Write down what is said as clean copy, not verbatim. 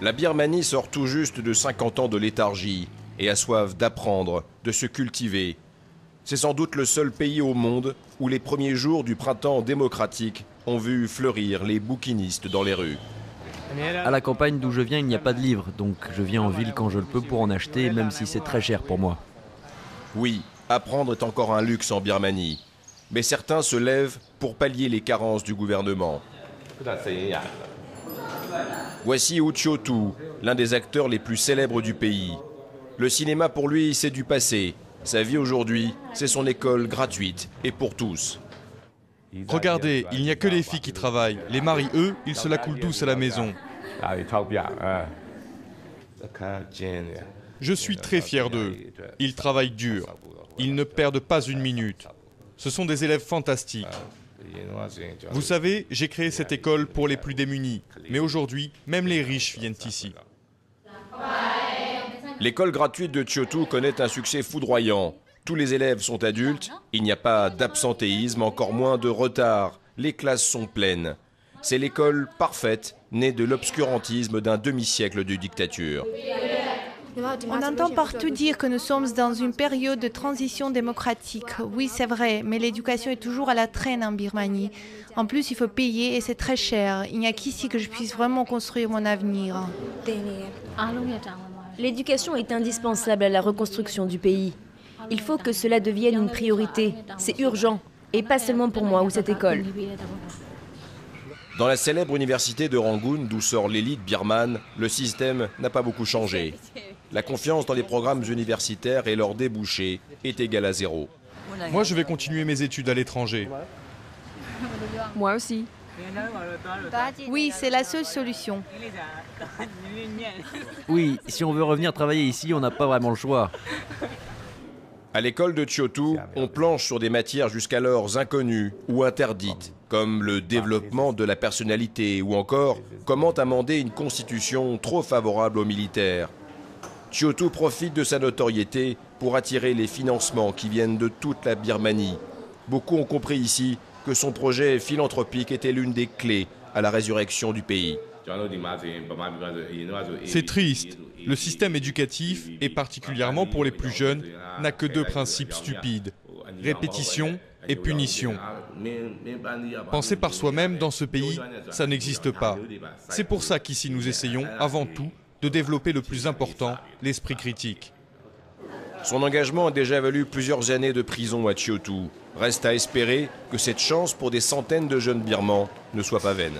La Birmanie sort tout juste de 50 ans de léthargie et a soif d'apprendre, de se cultiver. C'est sans doute le seul pays au monde où les premiers jours du printemps démocratique ont vu fleurir les bouquinistes dans les rues. À la campagne d'où je viens, il n'y a pas de livres, donc je viens en ville quand je le peux pour en acheter, même si c'est très cher pour moi. Oui, apprendre est encore un luxe en Birmanie. Mais certains se lèvent pour pallier les carences du gouvernement. Voici Wu Chiotu, l'un des acteurs les plus célèbres du pays. Le cinéma pour lui, c'est du passé. Sa vie aujourd'hui, c'est son école gratuite et pour tous. Regardez, il n'y a que les filles qui travaillent. Les maris, eux, ils se la coulent douce à la maison. Je suis très fier d'eux. Ils travaillent dur. Ils ne perdent pas une minute. Ce sont des élèves fantastiques. Vous savez, j'ai créé cette école pour les plus démunis. Mais aujourd'hui, même les riches viennent ici. L'école gratuite de Chiotu connaît un succès foudroyant. Tous les élèves sont adultes, il n'y a pas d'absentéisme, encore moins de retard. Les classes sont pleines. C'est l'école parfaite, née de l'obscurantisme d'un demi-siècle de dictature. On entend partout dire que nous sommes dans une période de transition démocratique. Oui, c'est vrai, mais l'éducation est toujours à la traîne en Birmanie. En plus, il faut payer et c'est très cher. Il n'y a qu'ici que je puisse vraiment construire mon avenir. L'éducation est indispensable à la reconstruction du pays. Il faut que cela devienne une priorité. C'est urgent. Et pas seulement pour moi ou cette école. Dans la célèbre université de Rangoon, d'où sort l'élite birmane, le système n'a pas beaucoup changé. La confiance dans les programmes universitaires et leurs débouchés est égale à zéro. Moi, je vais continuer mes études à l'étranger. Moi aussi. Oui, c'est la seule solution. Oui, si on veut revenir travailler ici, on n'a pas vraiment le choix. À l'école de Chiotu, on planche sur des matières jusqu'alors inconnues ou interdites, comme le développement de la personnalité ou encore comment amender une constitution trop favorable aux militaires. Chiotu profite de sa notoriété pour attirer les financements qui viennent de toute la Birmanie. Beaucoup ont compris ici que son projet philanthropique était l'une des clés à la résurrection du pays. C'est triste. Le système éducatif, et particulièrement pour les plus jeunes, n'a que deux principes stupides. Répétition et punition. Penser par soi-même dans ce pays, ça n'existe pas. C'est pour ça qu'ici nous essayons, avant tout, de développer le plus important, l'esprit critique. Son engagement a déjà valu plusieurs années de prison à Chiotu. Reste à espérer que cette chance pour des centaines de jeunes Birmans ne soit pas vaine.